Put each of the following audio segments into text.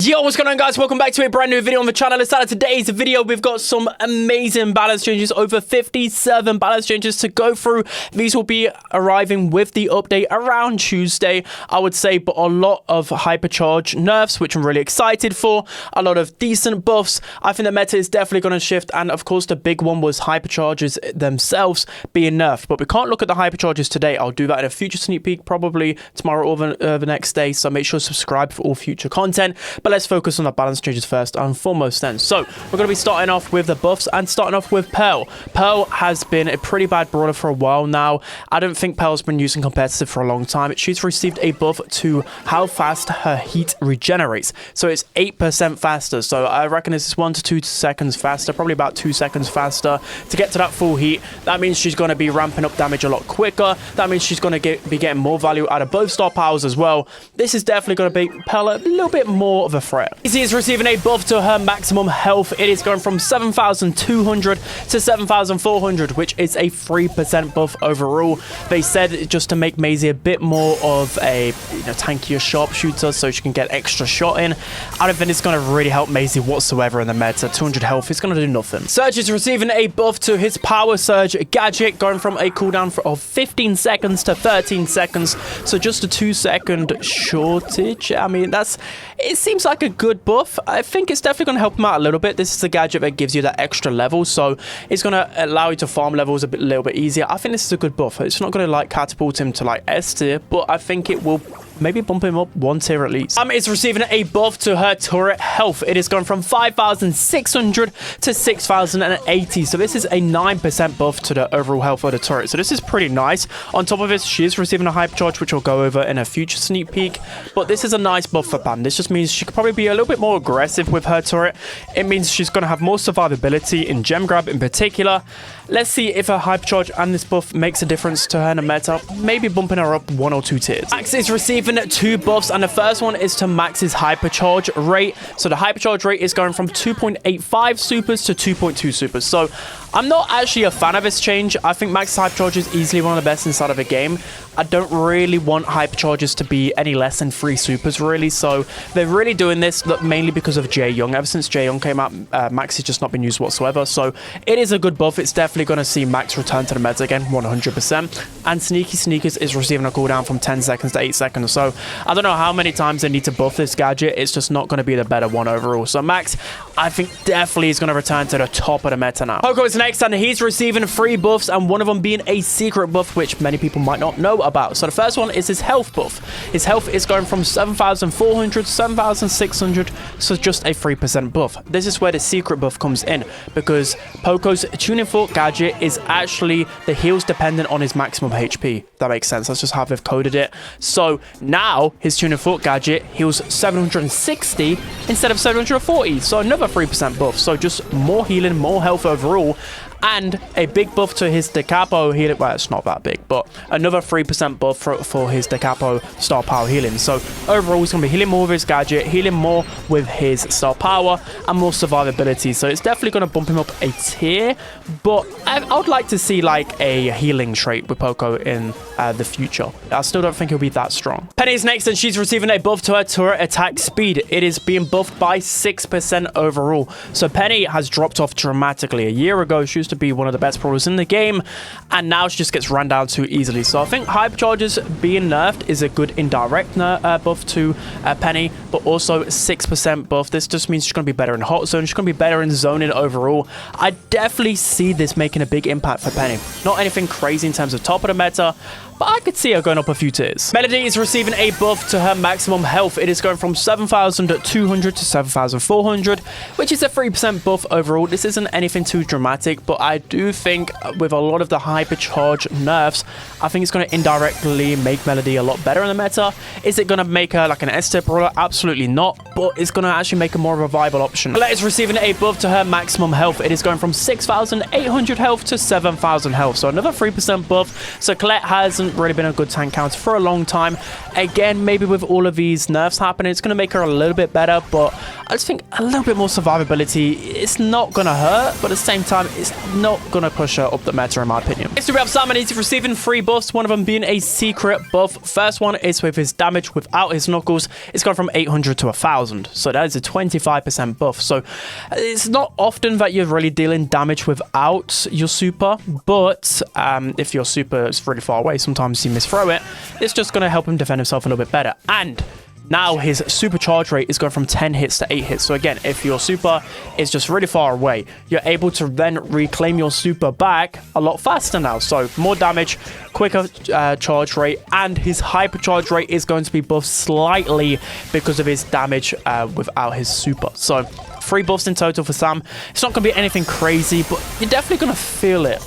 Yo, what's going on, guys? Welcome back to a brand new video on the channel. Inside of today's video, we've got some amazing balance changes, over 57 balance changes to go through. These will be arriving with the update around Tuesday, I would say, but a lot of hypercharge nerfs, which I'm really excited for. A lot of decent buffs. I think the meta is definitely going to shift, and of course, the big one was hypercharges themselves being nerfed, but we can't look at the hypercharges today. I'll do that in a future sneak peek, probably tomorrow or the next day, so make sure to subscribe for all future content. But let's focus on the balance changes first and foremost then. So we're going to be starting off with the buffs and starting off with Pearl. Pearl has been a pretty bad brawler for a while now. I don't think Pearl's been used in competitive for a long time. She's received a buff to how fast her heat regenerates. So it's 8% faster. So I reckon this is 1 to 2 seconds faster, probably about 2 seconds faster to get to that full heat. That means she's going to be ramping up damage a lot quicker. That means she's going to be getting more value out of both star powers as well. This is definitely going to make Pearl a little bit more of a threat. Easy is receiving a buff to her maximum health. It is going from 7,200 to 7,400, which is a 3% buff overall. They said just to make Maisie a bit more of a tankier sharpshooter so she can get extra shot in. I don't think it's going to really help Maisie whatsoever in the meta. 200 health is going to do nothing. Surge is receiving a buff to his power surge gadget, going from a cooldown of 15 seconds to 13 seconds. So just a 2-second shortage. I mean, it seems like a good buff. I think it's definitely going to help him out a little bit. This is a gadget that gives you that extra level, so it's going to allow you to farm levels a little bit easier. I think this is a good buff. It's not going to catapult him to S tier, but I think it will maybe bump him up 1 tier at least. It's receiving a buff to her turret health. It is going from 5,600 to 6,080. So this is a 9% buff to the overall health of the turret. So this is pretty nice. On top of this, she is receiving a hypercharge, which we'll go over in a future sneak peek. But this is a nice buff for Pam. This just means she could probably be a little bit more aggressive with her turret. It means she's going to have more survivability in gem grab in particular. Let's see if her hypercharge and this buff makes a difference to her in the meta. Maybe bumping her up 1 or 2 tiers. Max is receiving 2 buffs, and the first one is to Max's hypercharge rate. So the hypercharge rate is going from 2.85 supers to 2.2 supers. So I'm not actually a fan of this change. I think Max's hypercharge is easily one of the best inside of a game. I don't really want hypercharges to be any less than 3 supers, really. So they're really doing this mainly because of Jae Young. Ever since Jae Young came out, Max has just not been used whatsoever. So it is a good buff. It's definitely going to see Max return to the meta again, 100%. And Sneaky Sneakers is receiving a cooldown from 10 seconds to 8 seconds. So I don't know how many times they need to buff this gadget. It's just not going to be the better one overall. So Max, I think definitely is going to return to the top of the meta now. Poco is next, and he's receiving 3 buffs, and one of them being a secret buff, which many people might not know about. So the first one is his health buff. His health is going from 7,400 to 7,600, so just a 3% buff. This is where the secret buff comes in, because Poco's tuning fork gadget is actually the heals dependent on his maximum HP. That makes sense. That's just how they've coded it. So now his tuning fork gadget heals 760 instead of 740, so another 3% buff. So just more healing, more health overall, and a big buff to his decapo healing. Well, it's not that big, but another 3% buff for his decapo star power healing. So overall, he's going to be healing more with his gadget, healing more with his star power, and more survivability. So it's definitely going to bump him up a tier, but I would like to see a healing trait with Poco in the future. I still don't think he'll be that strong. Penny is next, and she's receiving a buff to her turret attack speed. It is being buffed by 6% overall. So Penny has dropped off dramatically. A year ago, she used to be one of the best brawlers in the game, and now she just gets ran down too easily. So I think hypercharges being nerfed is a good indirect buff to Penny, but also 6% buff. This just means she's going to be better in hot zone. She's going to be better in zoning overall. I definitely see this making a big impact for Penny. Not anything crazy in terms of top of the meta, but I could see her going up a few tiers. Melody is receiving a buff to her maximum health. It is going from 7,200 to 7,400, which is a 3% buff overall. This isn't anything too dramatic, but I do think with a lot of the hypercharge nerfs, I think it's going to indirectly make Melody a lot better in the meta. Is it going to make her like an S-tier brawler? Absolutely not, but it's going to actually make her more of a viable option. Colette is receiving a buff to her maximum health. It is going from 6,800 health to 7,000 health, so another 3% buff. So Colette hasn't really been a good tank counter for a long time. Again, maybe with all of these nerfs happening, it's going to make her a little bit better, but I just think a little bit more survivability. It's not going to hurt, but at the same time, it's not going to push her up the meta, in my opinion. Next, we have Sam, and he's receiving 3 buffs, one of them being a secret buff. First one is with his damage without his knuckles. It's gone from 800 to 1,000, so that is a 25% buff. So it's not often that you're really dealing damage without your super, but if your super is really far away, sometimes you misthrow it. It's just going to help him defend himself a little bit better. And now his super charge rate is going from 10 hits to 8 hits. So again, if your super is just really far away, you're able to then reclaim your super back a lot faster now. So more damage, quicker charge rate, and his hyper charge rate is going to be buffed slightly because of his damage without his super. So 3 buffs in total for Sam. It's not going to be anything crazy, but you're definitely going to feel it.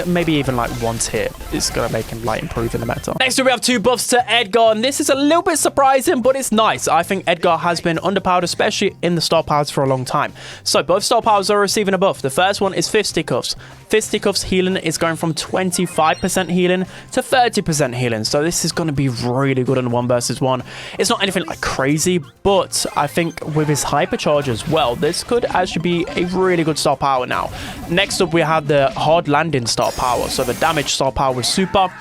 Maybe even like one hit is going to make him like improve in the meta. Next we have 2 buffs to Edgar, and this is a little bit surprising, but it's nice. I think Edgar has been underpowered, especially in the star powers, for a long time. So both star powers are receiving a buff. The first one is Fisticuffs. Fisticuffs healing is going from 25% healing to 30% healing. So this is going to be really good on 1 versus 1. It's not anything like crazy, but I think with his hypercharge as well, this could actually be a really good star power now. Next up, we have the hard landing star power. So the damage star power with super,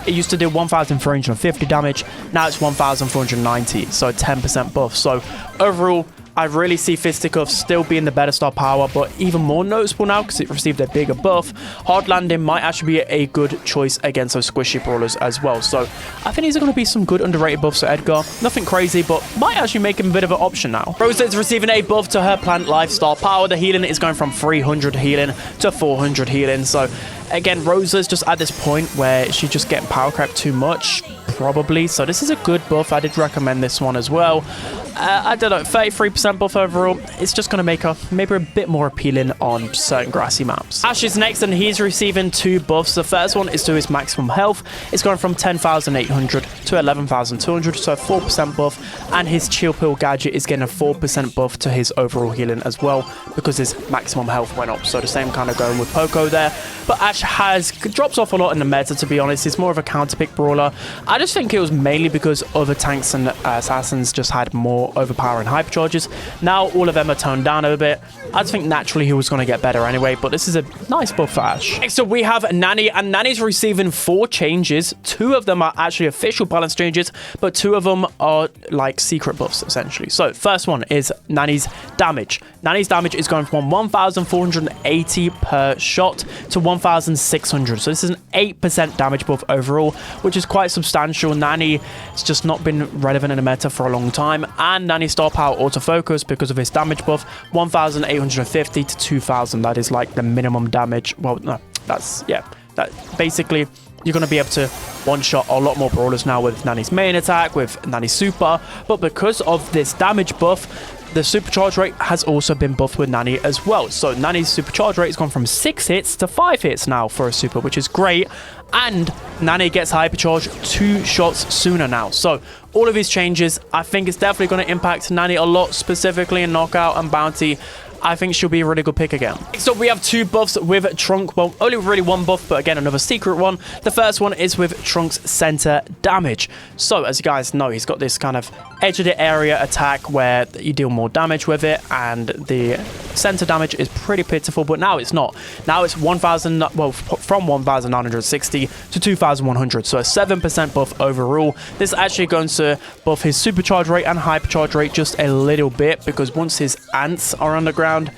it used to do 1,350 damage. Now it's 1,490, so 10% buff. So overall, I really see Fisticuffs still being the better star power, but even more noticeable now because it received a bigger buff. Hard landing might actually be a good choice against those squishy brawlers as well. So I think these are going to be some good underrated buffs for Edgar. Nothing crazy, but might actually make him a bit of an option now. Rosa is receiving a buff to her plant life star power. The healing is going from 300 healing to 400 healing. So again, Rosa's just at this point where she's just getting power crept too much, probably. So this is a good buff. I did recommend this one as well. I don't know, 33% buff overall. It's just going to make her maybe a bit more appealing on certain grassy maps. Ash is next, and he's receiving 2 buffs. The first one is to his maximum health. It's going from 10,800 to 11,200, so a 4% buff. And his chill pill gadget is getting a 4% buff to his overall healing as well because his maximum health went up. So the same kind of going with Poco there. But Ash drops off a lot in the meta, to be honest. He's more of a counter pick brawler. I just think it was mainly because other tanks and assassins just had more overpowering hypercharges. Now all of them are toned down a bit. I just think naturally he was going to get better anyway, but this is a nice buff for Ash. Next up we have Nani, and Nani's receiving 4 changes. 2 of them are actually official balance changes, but 2 of them are like secret buffs essentially. So first one is Nani's damage. Nani's damage is going from 1,480 per shot to 1,600. So this is an 8% damage buff overall, which is quite substantial. Nani has just not been relevant in the meta for a long time, and Nani's star power autofocus because of his damage buff, 1,850 to 2,000. That is like the minimum damage. Well, no, that's, yeah, that basically you're going to be able to one-shot a lot more brawlers now with Nani's main attack, with Nani's super, but because of this damage buff, the supercharge rate has also been buffed with Nani as well. So Nani's supercharge rate has gone from 6 hits to 5 hits now for a super, which is great. And Nani gets hypercharge 2 shots sooner now. So all of these changes, I think it's definitely going to impact Nani a lot, specifically in knockout and bounty. I think she'll be a really good pick again. Next up, we have 2 buffs with Trunk. Well, only really 1 buff, but again, another secret one. The first one is with Trunk's center damage. So, as you guys know, he's got this kind of edge of the area attack where you deal more damage with it, and the center damage is pretty pitiful, but now it's not. Now it's 1,000, well, from 1,960 to 2,100, so a 7% buff overall. This is actually going to buff his supercharge rate and hypercharge rate just a little bit, because once his ants are on the ground,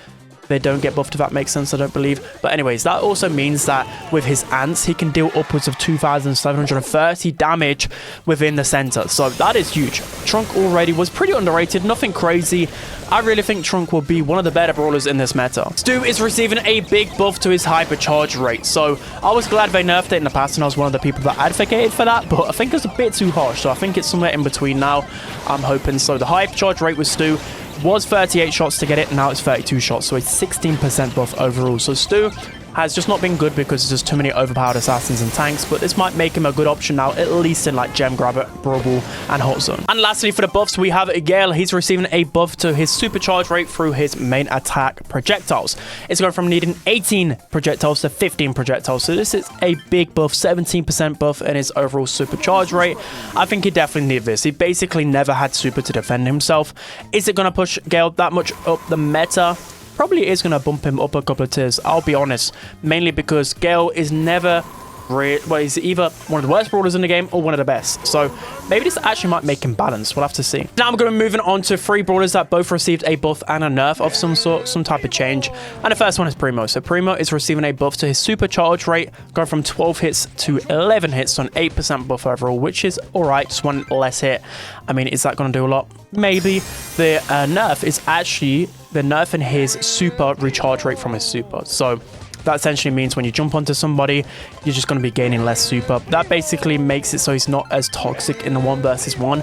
they don't get buffed, if that makes sense, I don't believe. But anyways, that also means that with his ants, he can deal upwards of 2,730 damage within the center. So that is huge. Trunk already was pretty underrated, nothing crazy. I really think Trunk will be one of the better brawlers in this meta. Stu is receiving a big buff to his hypercharge rate. So I was glad they nerfed it in the past, and I was one of the people that advocated for that, but I think it's a bit too harsh. So I think it's somewhere in between now, I'm hoping. So the hypercharge rate with Stu was 38 shots to get it, now it's 32 shots, so a 16% buff overall. So Stu, has just not been good because there's just too many overpowered assassins and tanks, but this might make him a good option now, at least in like Gem Grabber, Brawl, and Hot Zone. And lastly, for the buffs, we have Gale. He's receiving a buff to his supercharge rate through his main attack projectiles. It's going from needing 18 projectiles to 15 projectiles, so this is a big buff, 17% buff in his overall supercharge rate. I think he definitely needed this. He basically never had super to defend himself. Is it going to push Gale that much up the meta? Probably is going to bump him up a couple of tiers, I'll be honest, mainly because Gale is never well, he's either one of the worst brawlers in the game or one of the best, so maybe this actually might make him balance. We'll have to see. Now I'm going to be moving on to 3 brawlers that both received a buff and a nerf of some sort, some type of change, and the first one is Primo. So Primo is receiving a buff to his supercharge rate, going from 12 hits to 11 hits, so an 8% buff overall, which is alright, just one less hit. I mean, is that going to do a lot? Maybe. The nerf is actually the nerf in his super recharge rate from his super, so that essentially means when you jump onto somebody, you're just going to be gaining less super. That basically makes it so he's not as toxic in the 1 versus 1.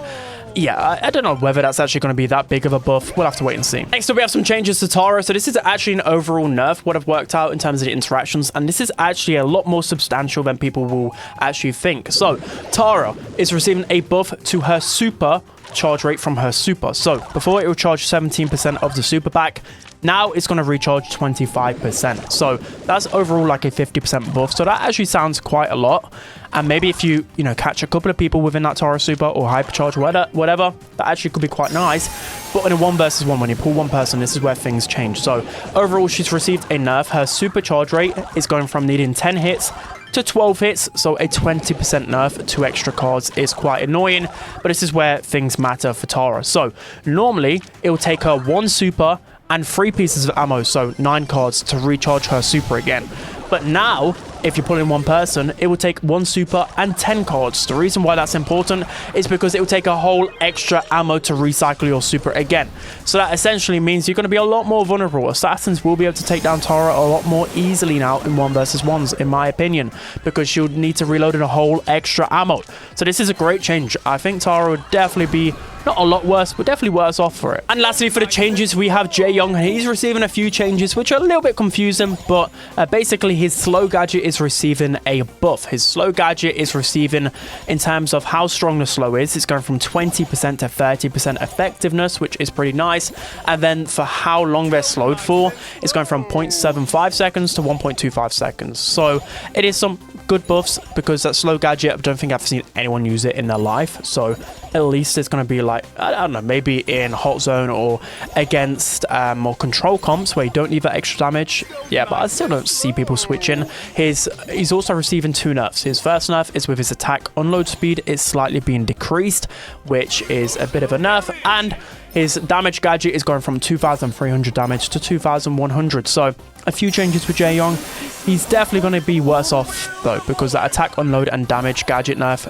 Yeah, I don't know whether that's actually going to be that big of a buff. We'll have to wait and see. Next up, we have some changes to Tara. So this is actually an overall nerf, what I've worked out in terms of the interactions. And this is actually a lot more substantial than people will actually think. So Tara is receiving a buff to her super charge rate from her super. So before it would charge 17% of the super pack, now it's going to recharge 25%. So that's overall like a 50% buff. So that actually sounds quite a lot. And maybe if you catch a couple of people within that Tara super or hypercharge, whatever, that actually could be quite nice. But in a 1 versus 1, when you pull one person, this is where things change. So overall, she's received a nerf. Her supercharge rate is going from needing 10 hits to 12 hits, so a 20% nerf. 2 extra cards is quite annoying, but this is where things matter for Tara. So normally, it will take her 1 super and 3 pieces of ammo, so 9 cards to recharge her super again. But now, if you pull in 1 person, it will take 1 super and 10 cards. The reason why that's important is because it will take a whole extra ammo to recycle your super again. So that essentially means you're going to be a lot more vulnerable. Assassins will be able to take down Tara a lot more easily now in 1 versus 1s, in my opinion, because she'll need to reload a whole extra ammo. So this is a great change. I think Tara would definitely be not a lot worse, but definitely worse off for it. And lastly, for the changes, we have Jaeyoung. He's receiving a few changes, which are a little bit confusing, but basically his slow gadget is receiving a buff. His slow gadget is receiving, in terms of how strong the slow is, it's going from 20% to 30% effectiveness, which is pretty nice. And then for how long they're slowed for, it's going from 0.75 seconds to 1.25 seconds. So it is some good buffs, because that slow gadget, I don't think I've seen anyone use it in their life. So at least it's going to be like, I don't know, maybe in Hot Zone or against more control comps where you don't need that extra damage. Yeah, but I still don't see people switching. He's also receiving 2 nerfs. His first nerf is with his attack unload speed. It's slightly being decreased, which is a bit of a nerf. And his damage gadget is going from 2,300 damage to 2,100. So a few changes for Jaeyoung. He's definitely going to be worse off, though, because that attack, unload, and damage gadget nerf,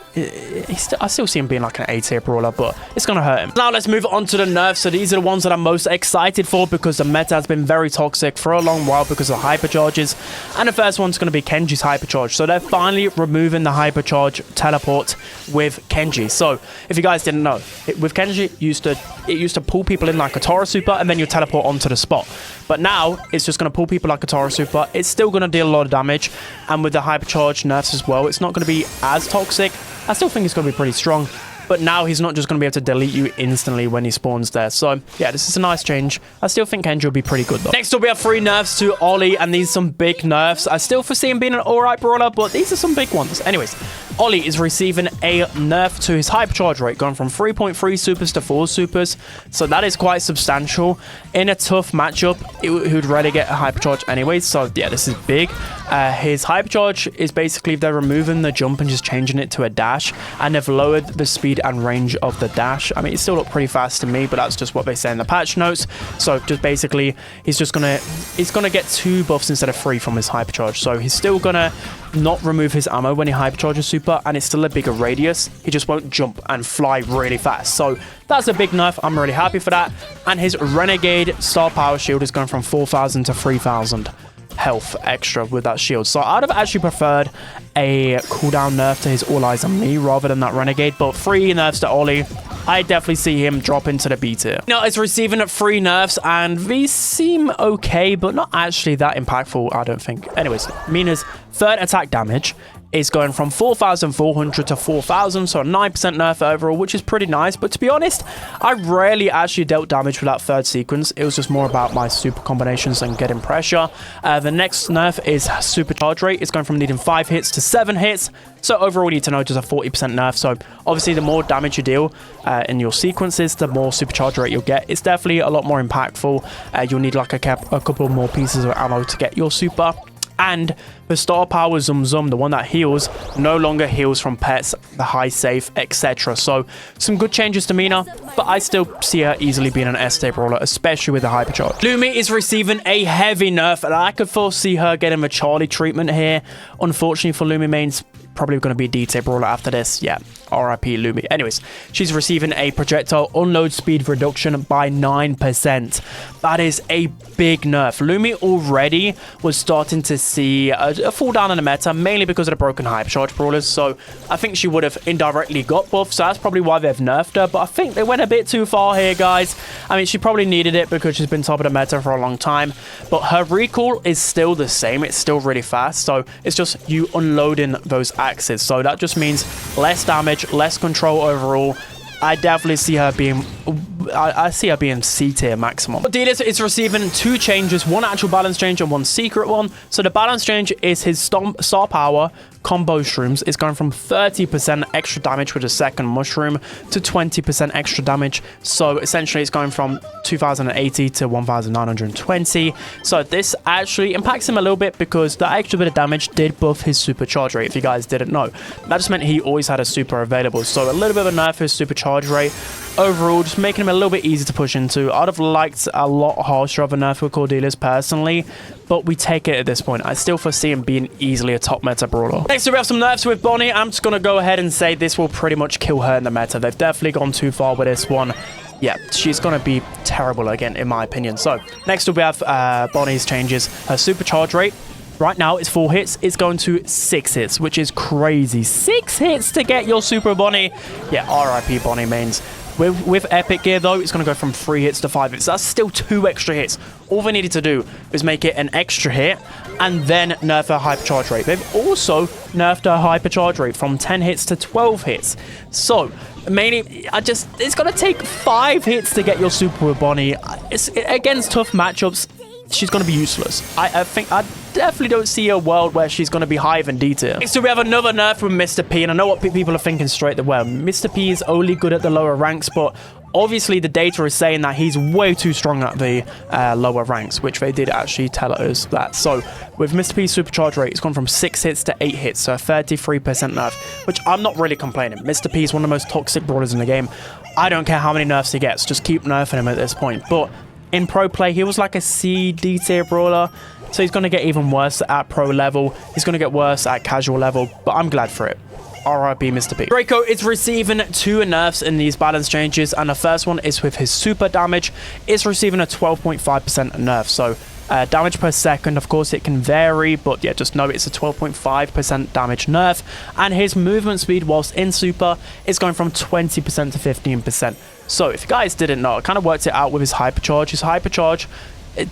I still see him being like an A-tier brawler, but it's going to hurt him. Now, let's move on to the nerfs. So these are the ones that I'm most excited for, because the meta has been very toxic for a long while because of hypercharges. And the first one's going to be Kenji's hypercharge. So they're finally removing the hypercharge teleport with Kenji. So if you guys didn't know, with Kenji, it used to pull people in like a Tara super, and then you teleport onto the spot. But now, it's just going to pull people like a Tara super. It's still going to deal a lot of damage. And with the hypercharge nerfs as well, it's not going to be as toxic. I still think it's going to be pretty strong. But now he's not just going to be able to delete you instantly when he spawns there. So, yeah, this is a nice change. I still think Kenji will be pretty good, though. Next up, we have 3 nerfs to Ollie, and these are some big nerfs. I still foresee him being an alright brawler, but these are some big ones. Anyways, Ollie is receiving a nerf to his hypercharge rate, going from 3.3 supers to 4 supers. So that is quite substantial. In a tough matchup, he would rarely get a hypercharge anyways. So, yeah, this is big. His hypercharge is basically they're removing the jump and just changing it to a dash, and they've lowered the speed and range of the dash. I mean, it still looked pretty fast to me, but that's just what they say in the patch notes. So just basically, he's gonna get 2 buffs instead of 3 from his hypercharge. So he's still gonna not remove his ammo when he hypercharges super, and it's still a bigger radius. He just won't jump and fly really fast. So that's a big nerf. I'm really happy for that. And his Renegade Star Power Shield is going from 4,000 to 3,000 health extra with that shield. So I'd have actually preferred a cooldown nerf to his All Eyes on Me rather than that Renegade, but 3 nerfs to Ollie, I definitely see him drop into the B tier. Now, it's receiving 3 nerfs, and these seem okay, but not actually that impactful, I don't think. Anyways, Mina's third attack damage is going from 4,400 to 4,000, so a 9% nerf overall, which is pretty nice. But to be honest, I rarely actually dealt damage with that third sequence. It was just more about my super combinations and getting pressure. The next nerf is supercharge rate. It's going from needing 5 hits to 7 hits. So overall, you need to know just a 40% nerf. So obviously, the more damage you deal in your sequences, the more supercharge rate you'll get. It's definitely a lot more impactful. You'll need like a couple more pieces of ammo to get your super. And the star power Zum Zum, the one that heals, no longer heals from pets, the high safe, etc. So some good changes to Mina, but I still see her easily being an S-tier brawler, especially with the hypercharge. Lumi is receiving a heavy nerf, and I could foresee her getting the Charlie treatment here. Unfortunately for Lumi mains, probably going to be a D-tier brawler after this. Yeah, RIP Lumi. Anyways, she's receiving a projectile unload speed reduction by 9%. That is a big nerf. Lumi already was starting to see a fall down in the meta, mainly because of the broken hypercharge brawlers. So I think she would have indirectly got buffed. So that's probably why they've nerfed her. But I think they went a bit too far here, guys. I mean, she probably needed it because she's been top of the meta for a long time. But her recall is still the same. It's still really fast. So it's just you unloading those axes. So that just means less damage, less control overall. I definitely see her being... I see her being C tier maximum. But Dealers is receiving 2 changes, one actual balance change and one secret one. So the balance change is his star power combo shrooms is going from 30% extra damage with a second mushroom to 20% extra damage. So essentially it's going from 2080 to 1920. So this actually impacts him a little bit because the extra bit of damage did buff his supercharge rate, if you guys didn't know. That just meant he always had a super available. So a little bit of a nerf his supercharge rate. Overall, just making him a little bit easier to push into. I'd have liked a lot harsher of a nerf with Cordelia's personally, but we take it at this point. I still foresee him being easily a top meta brawler. Next, we have some nerfs with Bonnie. I'm just going to go ahead and say this will pretty much kill her in the meta. They've definitely gone too far with this one. Yeah, she's going to be terrible again, in my opinion. So, next we have Bonnie's changes. Her supercharge rate. Right now, it's 4 hits. It's going to 6 hits, which is crazy. 6 hits to get your Super Bonnie. Yeah, RIP Bonnie mains. With Epic Gear, though, it's going to go from 3 hits to 5 hits. That's still 2 extra hits. All they needed to do was make it an extra hit and then nerf her hypercharge rate. They've also nerfed her hypercharge rate from 10 hits to 12 hits. So, mainly, it's going to take 5 hits to get your Super Bonnie. Against tough matchups, she's going to be useless. I definitely don't see a world where she's going to be higher than D tier. So we have another nerf with Mr. P, and I know what people are thinking straight away. Mr. P is only good at the lower ranks, but obviously the data is saying that he's way too strong at the lower ranks, which they did actually tell us that. So with Mr. P's supercharge rate, it's gone from 6 hits to 8 hits, so a 33% nerf, which I'm not really complaining. Mr. P is one of the most toxic brawlers in the game. I don't care how many nerfs he gets, just keep nerfing him at this point. But in pro play, he was like a C, D tier brawler. So he's going to get even worse at pro level. He's going to get worse at casual level. But I'm glad for it. RIP Mr. P. Draco is receiving 2 nerfs in these balance changes. And the first one is with his super damage. It's receiving a 12.5% nerf. So damage per second, of course, it can vary. But yeah, just know it's a 12.5% damage nerf. And his movement speed whilst in super is going from 20% to 15%. So if you guys didn't know, I kind of worked it out with his hypercharge. His hypercharge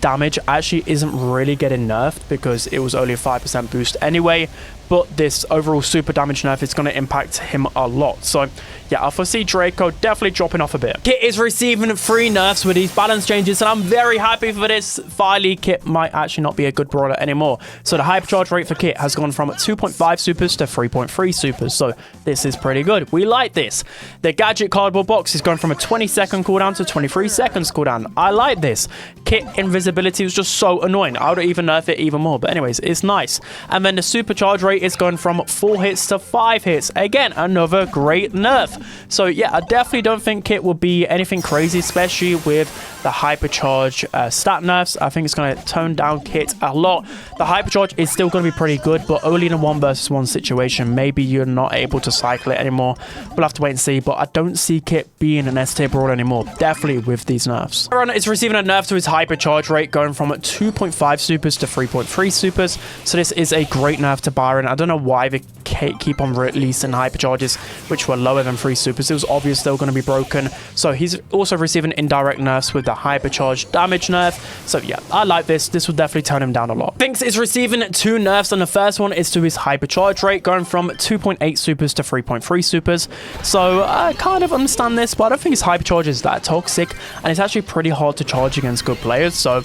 damage actually isn't really getting nerfed because it was only a 5% boost anyway. But this overall super damage nerf is going to impact him a lot. So yeah, I foresee Draco definitely dropping off a bit. Kit is receiving 3 nerfs with these balance changes, and I'm very happy for this. Finally, Kit might actually not be a good brawler anymore. So the hypercharge rate for Kit has gone from 2.5 supers to 3.3 supers. So this is pretty good. We like this. The gadget cardboard box is going from a 20-second cooldown to 23 seconds cooldown. I like this. Kit invisibility was just so annoying. I would even nerf it even more. But anyways, it's nice. And then the supercharge rate is going from 4 hits to 5 hits. Again, another great nerf. So yeah, I definitely don't think Kit will be anything crazy, especially with the hypercharge stat nerfs. I think it's going to tone down Kit a lot. The hypercharge is still going to be pretty good, but only in a 1 versus 1 situation. Maybe you're not able to cycle it anymore. We'll have to wait and see, but I don't see Kit being an S-tier brawler anymore. Definitely with these nerfs. Byron is receiving a nerf to his hypercharge rate, going from 2.5 supers to 3.3 supers. So this is a great nerf to Byron. different. I don't know why they keep on releasing hypercharges which were lower than 3 supers. It was obvious they were going to be broken. So he's also receiving indirect nerfs with the hypercharge damage nerf. So yeah, I like this. This will definitely turn him down a lot. Finks is receiving 2 nerfs, and the first one is to his hypercharge rate, going from 2.8 supers to 3.3 supers. So I kind of understand this, but I don't think his hypercharge is that toxic, and it's actually pretty hard to charge against good players. So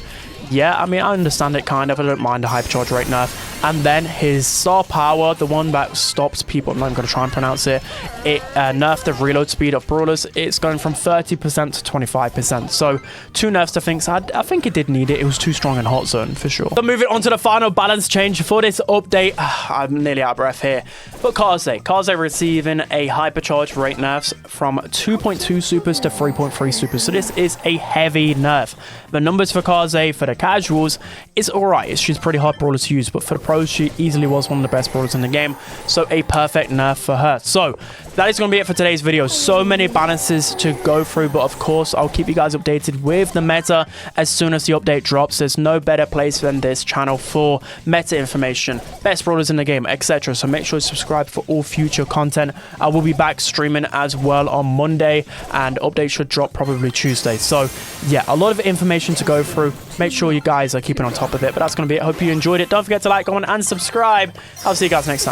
yeah, I mean, I understand it kind of. I don't mind the hypercharge rate nerf. And then his star power, the one that stops people, I'm not going to try and pronounce it, it nerfed the reload speed of brawlers. It's going from 30% to 25%. So 2 nerfs to Finks. I think it did need it. It was too strong in hot zone for sure. So moving on to the final balance change for this update. I'm nearly out of breath here. But Kaze receiving a hypercharge rate nerfs from 2.2 supers to 3.3 supers. So this is a heavy nerf. The numbers for Kaze for the casuals is alright. She's pretty hard brawler to use, but for the pros, she easily was one of the best brawlers in the game. So a perfect nerf for her. So that is going to be it for today's video. So many balances to go through, but of course, I'll keep you guys updated with the meta as soon as the update drops. There's no better place than this channel for meta information, best brawlers in the game, etc. So make sure you subscribe for all future content. I will be back streaming as well on Monday, and updates should drop probably Tuesday. So yeah, a lot of information to go through. Make sure you guys are keeping on top of it. But that's going to be it. Hope you enjoyed it. Don't forget to like, comment, and subscribe. I'll see you guys next time.